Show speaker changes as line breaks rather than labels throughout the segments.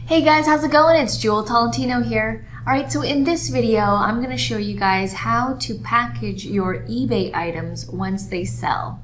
Hey guys, how's it going? It's Jewel Tolentino here. Alright, so in this video, I'm going to show you guys how to package your eBay items once they sell.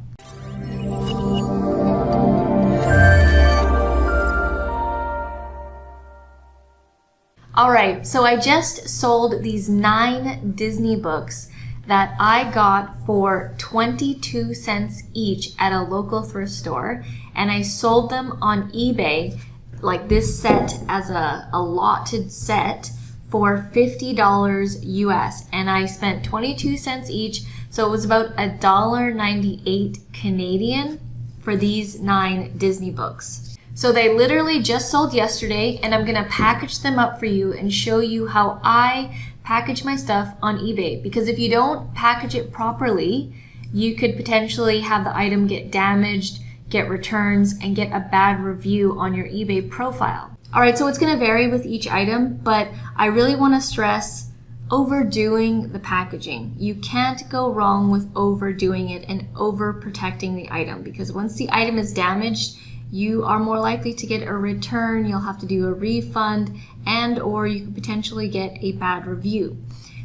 Alright, so I just sold these 9 Disney books that I got for 22 cents each at a local thrift store, and I sold them on eBay, like this set as a allotted set, for $50 US, and I spent 22 cents each, so it was about $1.98 Canadian for these 9 Disney books. So they literally just sold yesterday, and I'm gonna package them up for you and show you how I package my stuff on eBay, because if you don't package it properly, you could potentially have the item get damaged, get returns, and get a bad review on your eBay profile. Alright, so it's going to vary with each item, but I really want to stress overdoing the packaging. You can't go wrong with overdoing it and overprotecting the item, because once the item is damaged, you are more likely to get a return, you'll have to do a refund, and or you could potentially get a bad review.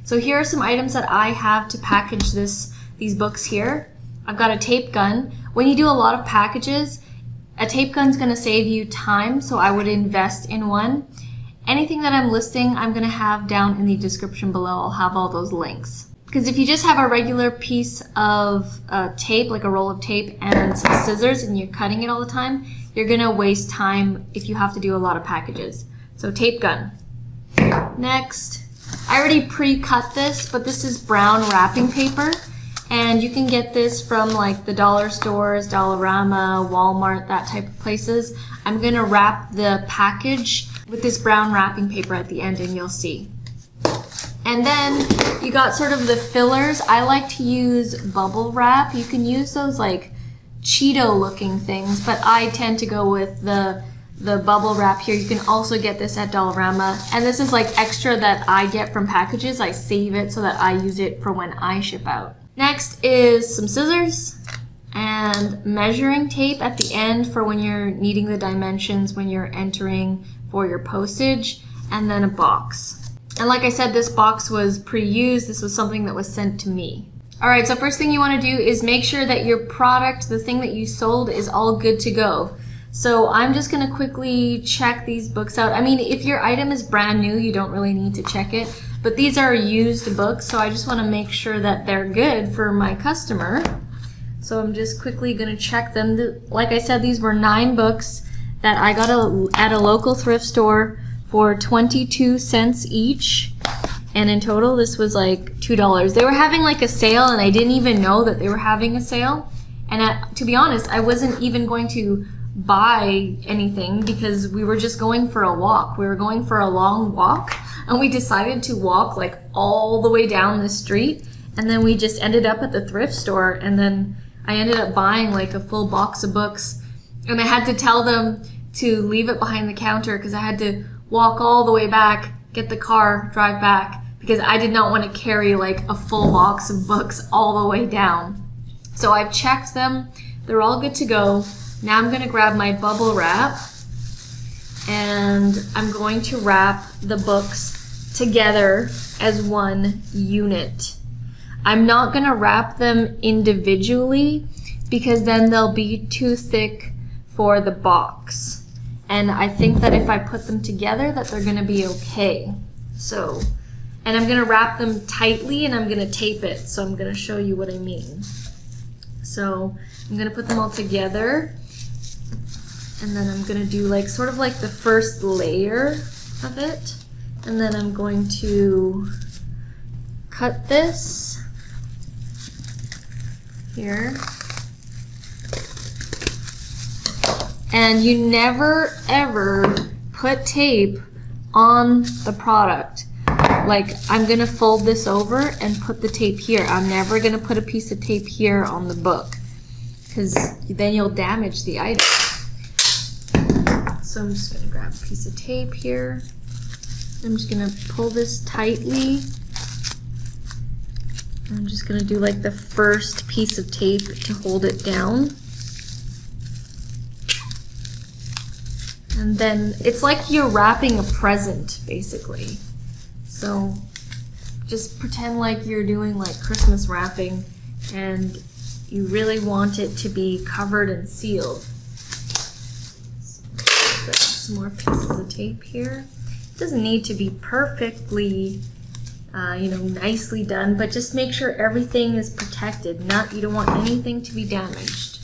So here are some items that I have to package these books here. I've got a tape gun. When you do a lot of packages, a tape gun is going to save you time, so I would invest in one. Anything that I'm listing, I'm going to have down in the description below. I'll have all those links. Because if you just have a regular piece of tape, like a roll of tape and some scissors, and you're cutting it all the time, you're going to waste time if you have to do a lot of packages. So tape gun. Next, I already pre-cut this, but this is brown wrapping paper. And you can get this from like the dollar stores, Dollarama, Walmart, that type of places. I'm going to wrap the package with this brown wrapping paper at the end, and you'll see. And then you got sort of the fillers. I like to use bubble wrap. You can use those like Cheeto looking things, but I tend to go with the bubble wrap here. You can also get this at Dollarama. And this is like extra that I get from packages. I save it so that I use it for when I ship out. Next is some scissors and measuring tape at the end for when you're needing the dimensions when you're entering for your postage, and then a box. And like I said, this box was pre-used. This was something that was sent to me. Alright, so first thing you want to do is make sure that your product, the thing that you sold, is all good to go. So I'm just going to quickly check these books out. I mean, if your item is brand new, you don't really need to check it. But these are used books, so I just want to make sure that they're good for my customer. So I'm just quickly going to check them. Like I said, these were 9 books that I got at a local thrift store for 22 cents each. And in total, this was like $2. They were having like a sale, and I didn't even know that they were having a sale. And to be honest, I wasn't even going to buy anything because we were just going for a walk. We were going for a long walk, and we decided to walk like all the way down the street, and then we just ended up at the thrift store, and then I ended up buying like a full box of books, and I had to tell them to leave it behind the counter because I had to walk all the way back, get the car, drive back, because I did not want to carry like a full box of books all the way down. So I've checked them, they're all good to go. Now I'm going to grab my bubble wrap, and I'm going to wrap the books together as one unit. I'm not going to wrap them individually because then they'll be too thick for the box. And I think that if I put them together that they're going to be okay. So, and I'm going to wrap them tightly, and I'm going to tape it. So I'm going to show you what I mean. So I'm going to put them all together. And then I'm going to do like sort of like the first layer of it. And then I'm going to cut this here. And you never ever put tape on the product. Like, I'm going to fold this over and put the tape here. I'm never going to put a piece of tape here on the book, because then you'll damage the item. So I'm just going to grab a piece of tape here. I'm just going to pull this tightly. I'm just going to do like the first piece of tape to hold it down. And then it's like you're wrapping a present, basically. So just pretend like you're doing like Christmas wrapping and you really want it to be covered and sealed. So put some more pieces of tape here. It doesn't need to be perfectly, nicely done, but just make sure everything is protected. You don't want anything to be damaged.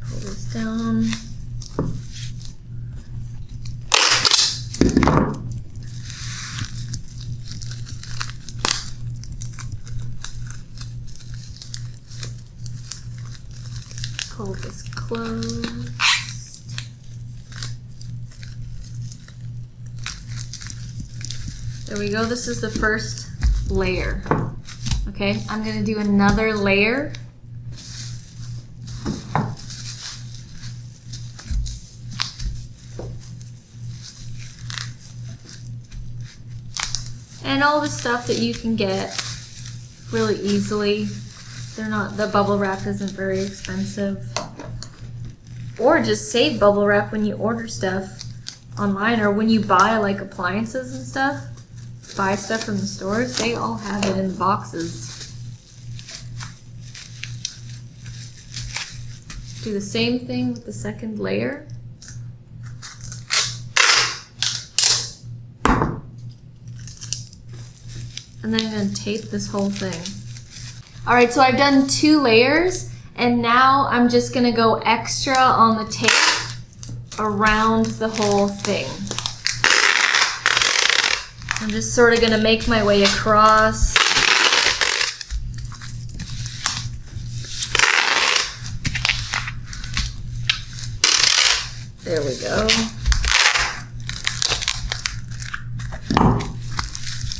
Pull this down. Pull this closed. There we go. This is the first layer. Okay, I'm going to do another layer. And all the stuff that you can get really easily. The bubble wrap isn't very expensive. Or just save bubble wrap when you order stuff online, or when you buy like appliances and stuff. Buy stuff from the stores, they all have it in boxes. Do the same thing with the second layer. And then I'm going to tape this whole thing. Alright, so I've done 2 layers, and now I'm just going to go extra on the tape around the whole thing. I'm just sort of going to make my way across. There we go.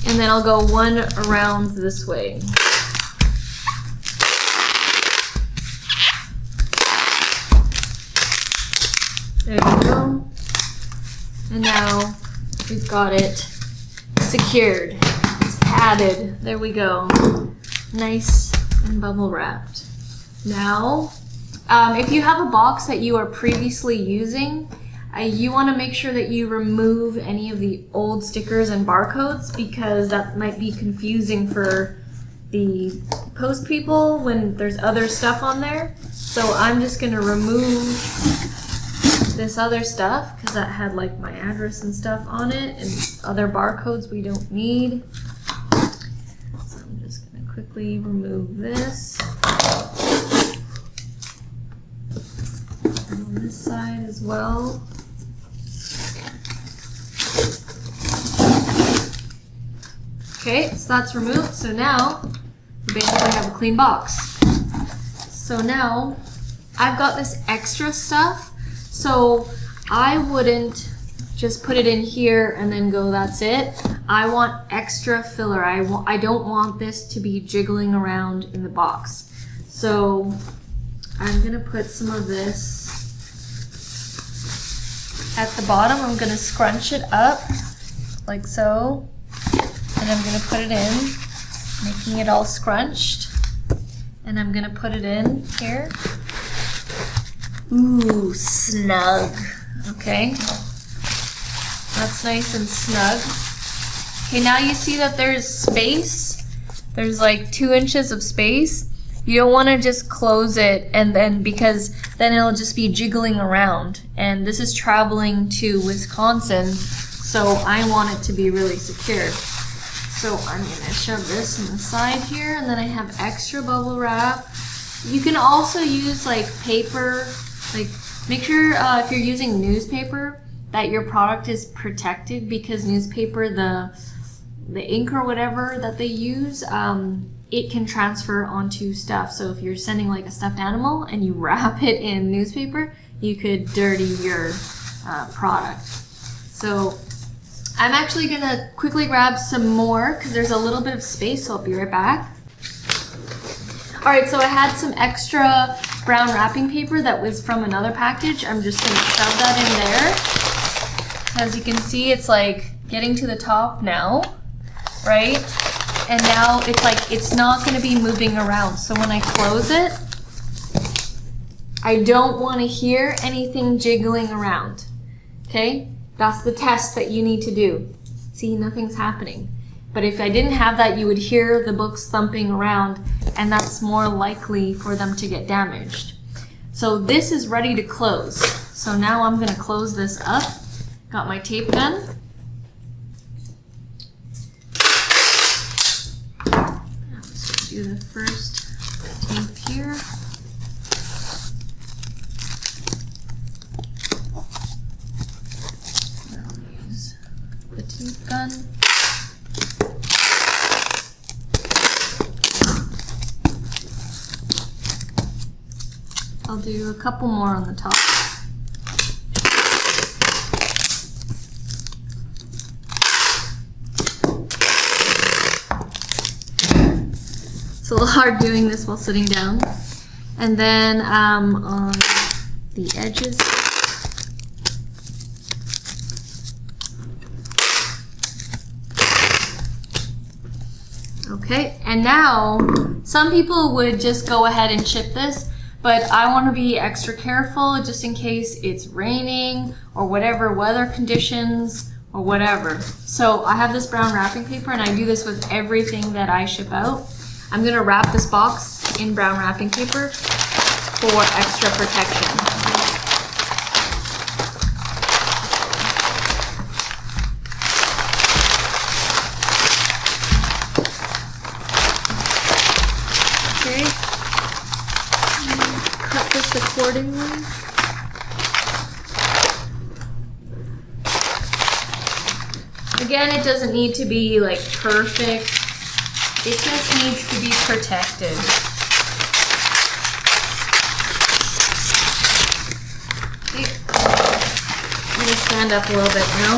And then I'll go one around this way. There you go. And now we've got it secured. It's padded. There we go. Nice and bubble wrapped. Now, if you have a box that you are previously using, you want to make sure that you remove any of the old stickers and barcodes, because that might be confusing for the post people when there's other stuff on there. So I'm just going to remove this other stuff because that had like my address and stuff on it, and other barcodes we don't need. So I'm just going to quickly remove this. And on this side as well. Okay, so that's removed. So now we basically have a clean box. So now I've got this extra stuff. So I wouldn't just put it in here and then go, that's it. I want extra filler. I don't want this to be jiggling around in the box. So I'm gonna put some of this at the bottom. I'm gonna scrunch it up like so. And I'm gonna put it in, making it all scrunched. And I'm gonna put it in here. Ooh, snug. Okay, that's nice and snug. Okay, now you see that there's space. There's like 2 inches of space. You don't want to just close it because then it'll just be jiggling around. And this is traveling to Wisconsin, so I want it to be really secure. So I'm gonna shove this on the side here, and then I have extra bubble wrap. You can also use like paper. Like, make sure if you're using newspaper that your product is protected, because newspaper, the ink or whatever that they use, it can transfer onto stuff. So if you're sending like a stuffed animal and you wrap it in newspaper, you could dirty your product. So I'm actually gonna quickly grab some more because there's a little bit of space, so I'll be right back. Alright, so I had some extra brown wrapping paper that was from another package. I'm just gonna shove that in there. As you can see, it's like getting to the top now, right? And now it's like, it's not gonna be moving around. So when I close it, I don't want to hear anything jiggling around. Okay? That's the test that you need to do. See, nothing's happening. But if I didn't have that, you would hear the books thumping around, and that's more likely for them to get damaged. So this is ready to close. So now I'm going to close this up. Got my tape gun. Let's do the first tape here. I'll use the tape gun. I'll do a couple more on the top. It's a little hard doing this while sitting down. And then on the edges. Okay, and now some people would just go ahead and ship this, but I want to be extra careful just in case it's raining or whatever weather conditions or whatever. So I have this brown wrapping paper, and I do this with everything that I ship out. I'm going to wrap this box in brown wrapping paper for extra protection. Okay. Cut this accordingly. Again, it doesn't need to be like perfect. It just needs to be protected. Okay. I'm going to stand up a little bit now.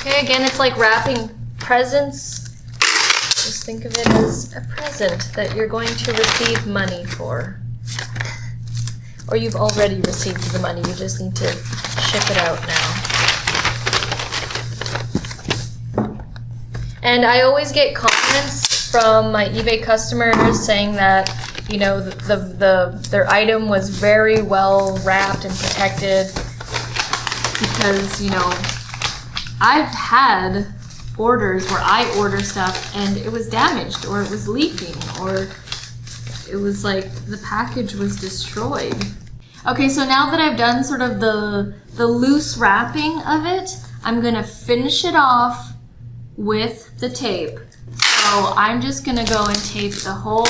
Okay, again, it's like wrapping presents. Just think of it as a present that you're going to receive money for. Or you've already received the money, you just need to ship it out now. And I always get comments from my eBay customers saying that, you know, their item was very well wrapped and protected because, you know, I've had orders where I order stuff and it was damaged or it was leaking or it was like the package was destroyed. Okay, so now that I've done sort of the loose wrapping of it, I'm gonna finish it off with the tape. So I'm just gonna go and tape the whole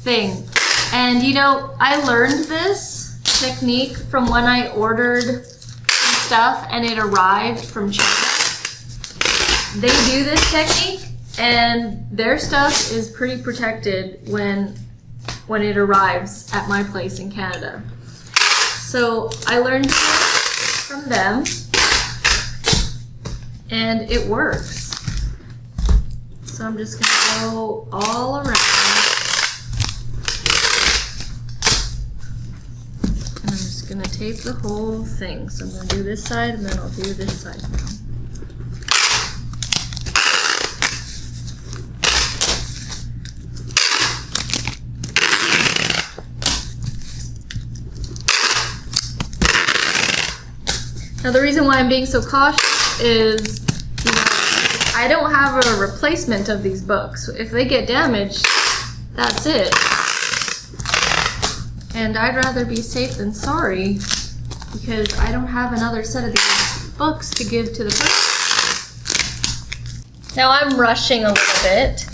thing. And you know, I learned this technique from when I ordered stuff and it arrived from China. They do this technique and their stuff is pretty protected when it arrives at my place in Canada. So I learned it from them and it works. So I'm just gonna go all around and I'm just gonna tape the whole thing. So I'm gonna do this side and then I'll do this side now. Now the reason why I'm being so cautious is, you know, I don't have a replacement of these books. If they get damaged, that's it. And I'd rather be safe than sorry because I don't have another set of these books to give to the person. Now I'm rushing a little bit.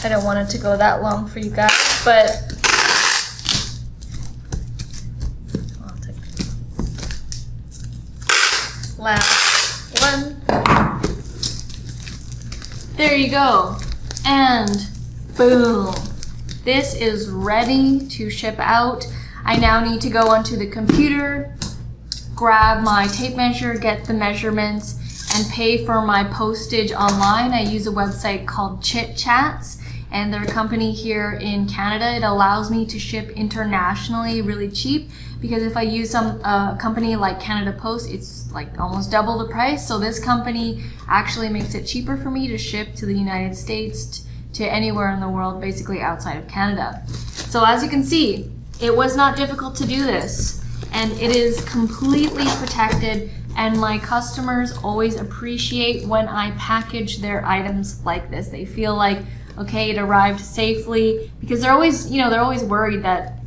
I don't want it to go that long for you guys, but last one. There you go. And boom. This is ready to ship out. I now need to go onto the computer, grab my tape measure, get the measurements, and pay for my postage online. I use a website called Chit Chats, and they're a company here in Canada. It allows me to ship internationally really cheap because if I use some company like Canada Post, it's like almost double the price. So this company actually makes it cheaper for me to ship to the United States, to anywhere in the world, basically outside of Canada. So as you can see, it was not difficult to do this, and it is completely protected, and my customers always appreciate when I package their items like this. They feel like, okay, it arrived safely, because they're always, they're always worried that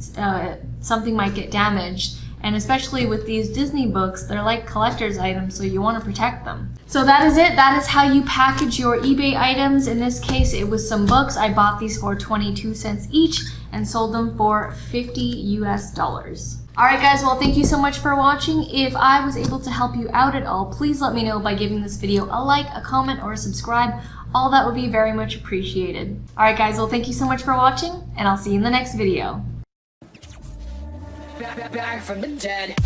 something might get damaged. And especially with these Disney books, they're like collector's items, so you want to protect them. So that is it. That is how you package your eBay items. In this case, it was some books. I bought these for 22 cents each and sold them for $50 US. Alright guys, well thank you so much for watching. If I was able to help you out at all, please let me know by giving this video a like, a comment, or a subscribe. All that would be very much appreciated. Alright guys, well thank you so much for watching, and I'll see you in the next video.
Back from the dead.